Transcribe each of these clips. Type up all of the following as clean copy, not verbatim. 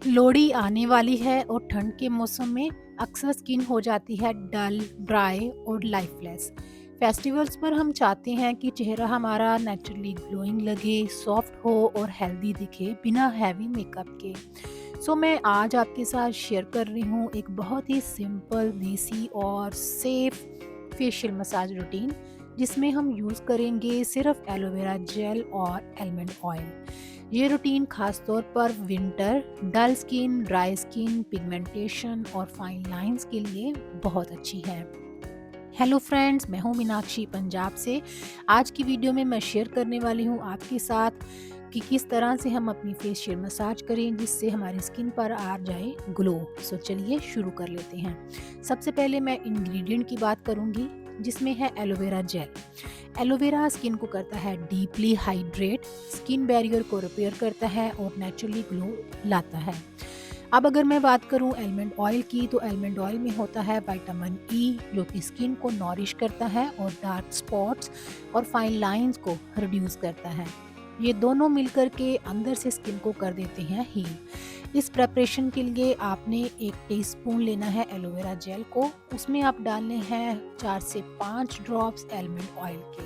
लोहड़ी आने वाली है और ठंड के मौसम में अक्सर स्किन हो जाती है डल, ड्राई और लाइफलेस। फेस्टिवल्स पर हम चाहते हैं कि चेहरा हमारा नेचुरली ग्लोइंग लगे, सॉफ्ट हो और हेल्दी दिखे बिना हैवी मेकअप के। मैं आज आपके साथ शेयर कर रही हूँ एक बहुत ही सिंपल, देसी और सेफ फेशियल मसाज रूटीन, जिसमें हम यूज़ करेंगे सिर्फ एलोवेरा जेल और आलमंड ऑयल। ये रूटीन खास तौर पर winter, dull skin, dry skin, pigmentation और फाइन लाइंस के लिए बहुत अच्छी है। हेलो फ्रेंड्स, मैं हूँ मीनाक्षी पंजाब से। आज की वीडियो में मैं शेयर करने वाली हूँ आपके साथ कि किस तरह से हम अपनी फेशियल मसाज करें जिससे हमारी स्किन पर आ जाए ग्लो। चलिए शुरू कर लेते हैं। सबसे पहले मैं इंग्रेडिएंट की बात करूँगी, जिसमें है एलोवेरा जेल। एलोवेरा स्किन को करता है डीपली हाइड्रेट, स्किन बैरियर को रिपेयर करता है और नेचुरली ग्लो लाता है। अब अगर मैं बात करूं आलमंड ऑयल की, तो आलमंड ऑयल में होता है विटामिन ई, जो कि स्किन को नॉरिश करता है और डार्क स्पॉट्स और फाइन लाइंस को रिड्यूस करता है। ये दोनों मिलकर के अंदर से स्किन को कर देते हैं हील। इस प्रेपरेशन के लिए आपने 1 टीस्पून लेना है एलोवेरा जेल को। उसमें आप डालने हैं 4 से 5 ड्रॉप्स आलमंड ऑयल के।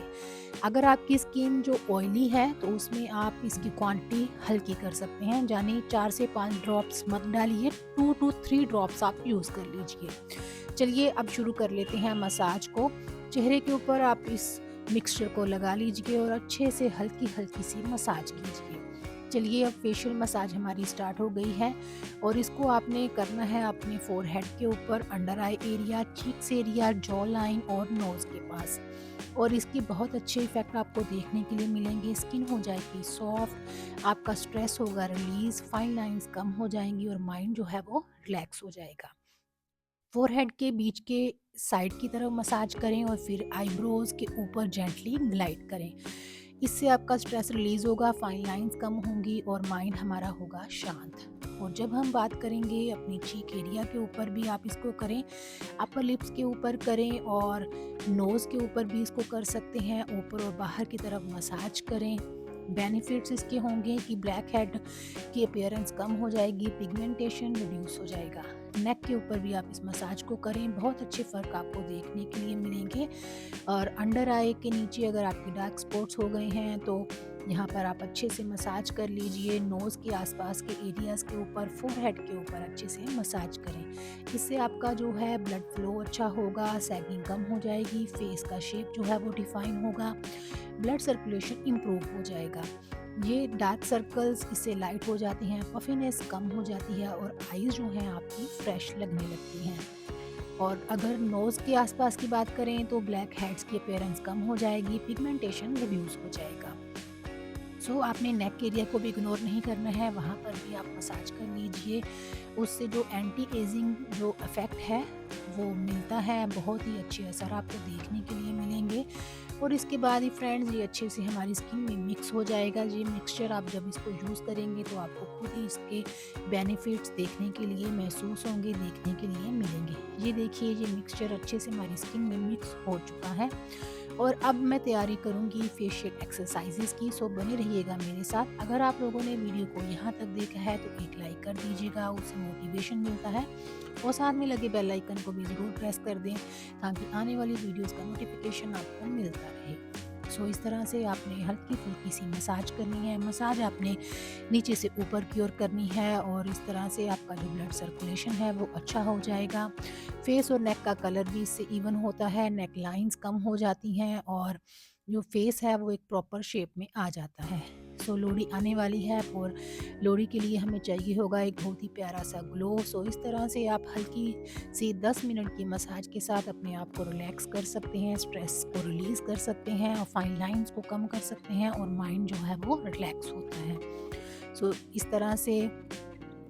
अगर आपकी स्किन जो ऑयली है तो उसमें आप इसकी क्वांटिटी हल्की कर सकते हैं, यानी 4 से 5 ड्रॉप्स मत डालिए, 2 to 3 ड्रॉप्स आप यूज़ कर लीजिए। चलिए अब शुरू कर लेते हैं मसाज को। चेहरे के ऊपर आप इस मिक्सचर को लगा लीजिए और अच्छे से हल्की हल्की सी मसाज कीजिए। चलिए अब फेशियल मसाज हमारी स्टार्ट हो गई है और इसको आपने करना है अपने फोरहेड के ऊपर, under eye area, cheeks area, jaw line और नोज़ के पास। और इसके बहुत अच्छे इफेक्ट आपको देखने के लिए मिलेंगे। स्किन हो जाएगी सॉफ्ट, आपका स्ट्रेस होगा रिलीज, फाइन लाइंस कम हो जाएंगी और माइंड जो है वो रिलैक्स हो जाएगा। फोरहेड के बीच के साइड की तरफ मसाज करें और फिर आईब्रोज के ऊपर जेंटली ग्लाइड करें। इससे आपका स्ट्रेस रिलीज होगा, फाइन लाइंस कम होंगी और माइंड हमारा होगा शांत। और जब हम बात करेंगे अपनी चीक एरिया के ऊपर भी आप इसको करें, अपर लिप्स के ऊपर करें और नोज़ के ऊपर भी इसको कर सकते हैं। ऊपर और बाहर की तरफ मसाज करें। बेनिफिट्स इसके होंगे कि ब्लैक हेड की अपीयरेंस कम हो जाएगी, पिगमेंटेशन रिड्यूस हो जाएगा। नेक के ऊपर भी आप इस मसाज को करें, बहुत अच्छे फ़र्क आपको देखने के लिए मिलेंगे। और अंडर आई के नीचे अगर आपके डार्क स्पॉट्स हो गए हैं तो यहाँ पर आप अच्छे से मसाज कर लीजिए। नोज़ के आसपास के एरियाज़ के ऊपर, फोरहेड के ऊपर अच्छे से मसाज करें। इससे आपका जो है ब्लड फ्लो अच्छा होगा, सैगिंग कम हो जाएगी, फेस का शेप जो है वो डिफाइन होगा, ब्लड सर्कुलेशन इम्प्रूव हो जाएगा। ये डार्क सर्कल्स इससे लाइट हो जाती हैं, पफीनेस कम हो जाती है और आईज जो हैं आपकी फ्रेश लगने लगती हैं। और अगर नोज़ के आसपास की बात करें तो ब्लैक हेड्स की अपीयरेंस कम हो जाएगी, पिगमेंटेशन रिड्यूस हो जाएगा। आपने नेक एरिया को भी इग्नोर नहीं करना है, वहाँ पर भी आप मसाज कर लीजिए। उससे जो एंटी एजिंग जो इफ़ेक्ट है वो मिलता है, बहुत ही अच्छे असर आपको देखने के लिए मिलेंगे। और इसके बाद ही फ्रेंड्स ये अच्छे से हमारी स्किन में मिक्स हो जाएगा। ये मिक्सचर आप जब इसको यूज़ करेंगे तो आपको खुद ही इसके बेनिफिट्स देखने के लिए महसूस होंगे, देखने के लिए मिलेंगे। ये देखिए, ये मिक्सचर अच्छे से हमारी स्किन में मिक्स हो चुका है। और अब मैं तैयारी करूंगी फेशियल एक्सरसाइजेस की। बने रहिएगा मेरे साथ। अगर आप लोगों ने वीडियो को यहाँ तक देखा है तो एक लाइक कर दीजिएगा, उससे मोटिवेशन मिलता है। और साथ में लगे बेल आइकन को भी ज़रूर प्रेस कर दें ताकि आने वाली वीडियोस का नोटिफिकेशन आपको मिलता रहे। इस तरह से आपने हल्की फुल्की सी मसाज करनी है। मसाज आपने नीचे से ऊपर की ओर करनी है और इस तरह से आपका जो ब्लड सर्कुलेशन है वो अच्छा हो जाएगा। फेस और नेक का कलर भी इससे इवन होता है, नेक लाइंस कम हो जाती हैं और जो फेस है वो एक प्रॉपर शेप में आ जाता है। लोहड़ी आने वाली है और लोहड़ी के लिए हमें चाहिए होगा एक बहुत ही प्यारा सा ग्लो। इस तरह से आप हल्की सी 10 मिनट की मसाज के साथ अपने आप को रिलैक्स कर सकते हैं, स्ट्रेस को रिलीज़ कर सकते हैं और फाइन लाइंस को कम कर सकते हैं और माइंड जो है वो रिलैक्स होता है। इस तरह से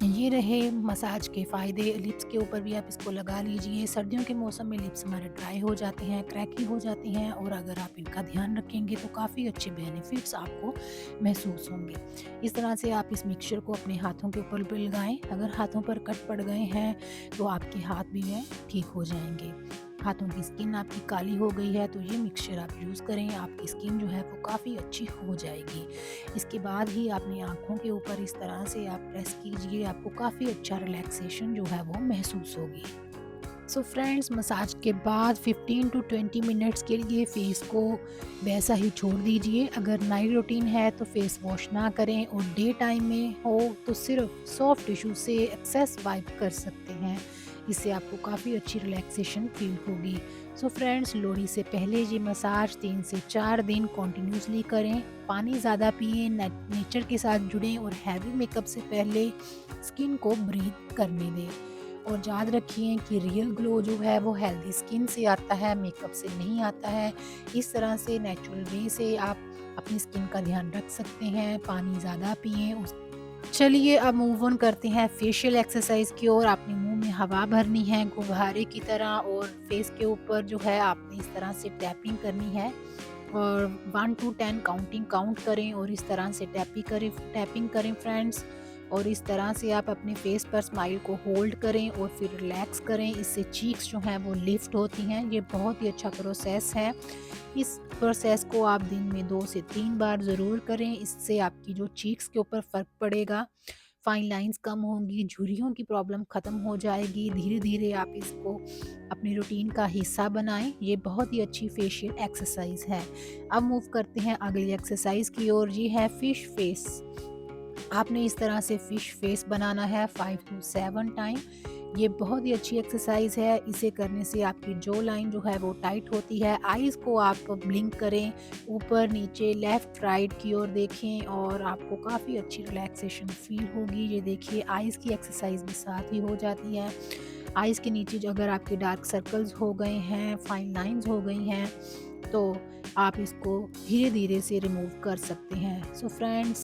ये रहे मसाज के फ़ायदे। लिप्स के ऊपर भी आप इसको लगा लीजिए। सर्दियों के मौसम में लिप्स हमारे ड्राई हो जाते हैं, क्रैकी हो जाती हैं और अगर आप इनका ध्यान रखेंगे तो काफ़ी अच्छे बेनिफिट्स आपको महसूस होंगे। इस तरह से आप इस मिक्सचर को अपने हाथों के ऊपर भी लगाएं। अगर हाथों पर कट पड़ गए हैं तो आपके हाथ भी ठीक हो जाएंगे। हाथों की स्किन आपकी काली हो गई है तो ये मिक्सचर आप यूज़ करें, आपकी स्किन जो है वो काफ़ी अच्छी हो जाएगी। इसके बाद ही अपनी आँखों के ऊपर इस तरह से आप प्रेस कीजिए, आपको काफ़ी अच्छा रिलैक्सेशन जो है वो महसूस होगी। सो फ्रेंड्स, मसाज के बाद 15 टू 20 मिनट्स के लिए फेस को वैसा ही छोड़ दीजिए। अगर नाइट रूटीन है तो फेस वॉश ना करें और डे टाइम में हो तो सिर्फ सॉफ्ट टिश्यू से एक्सेस वाइप कर सकते हैं। इससे आपको काफ़ी अच्छी रिलैक्सेशन फील होगी। सो फ्रेंड्स, लोहड़ी से पहले ये मसाज 3 से 4 दिन कंटिन्यूसली करें। पानी ज़्यादा पिएं, नेचर के साथ जुड़ें और हैवी मेकअप से पहले स्किन को ब्रीथ करने दें। और याद रखिए कि रियल ग्लो जो है वो हेल्दी स्किन से आता है, मेकअप से नहीं आता है। इस तरह से नेचुरल वे से आप अपनी स्किन का ध्यान रख सकते हैं। पानी ज़्यादा पिएँ। उस चलिए अब मूव ऑन करते हैं फेशियल एक्सरसाइज की ओर। आपने मुंह में हवा भरनी है गुब्बारे की तरह और फेस के ऊपर जो है आपने इस तरह से टैपिंग करनी है और 1 टू 10 काउंटिंग काउंट करें और इस तरह से टैपिंग करें फ्रेंड्स। और इस तरह से आप अपने फेस पर स्माइल को होल्ड करें और फिर रिलैक्स करें। इससे चीक्स जो हैं वो लिफ्ट होती हैं। ये बहुत ही अच्छा प्रोसेस है। इस प्रोसेस को आप दिन में 2 से 3 बार ज़रूर करें। इससे आपकी जो चीक्स के ऊपर फ़र्क पड़ेगा, फाइन लाइंस कम होंगी, झुर्रियों की प्रॉब्लम ख़त्म हो जाएगी। धीरे-धीरे आप इसको अपनी रूटीन का हिस्सा बनाएँ। ये बहुत ही अच्छी फेशियल एक्सरसाइज है। अब मूव करते हैं अगली एक्सरसाइज की ओर। ये है फिश फेस। आपने इस तरह से फिश फेस बनाना है 5 टू 7 टाइम। ये बहुत ही अच्छी एक्सरसाइज है। इसे करने से आपकी जो लाइन जो है वो टाइट होती है। आईज़ को आप ब्लिंक करें, ऊपर नीचे लेफ़्ट राइट की ओर देखें और आपको काफ़ी अच्छी रिलैक्सेशन फील होगी। ये देखिए आईज़ की एक्सरसाइज भी साथ ही हो जाती है। आईज़ के नीचे जो अगर आपके डार्क सर्कल्स हो गए हैं, फाइन लाइंस हो गई हैं, तो आप इसको धीरे-धीरे से रिमूव कर सकते हैं। So friends,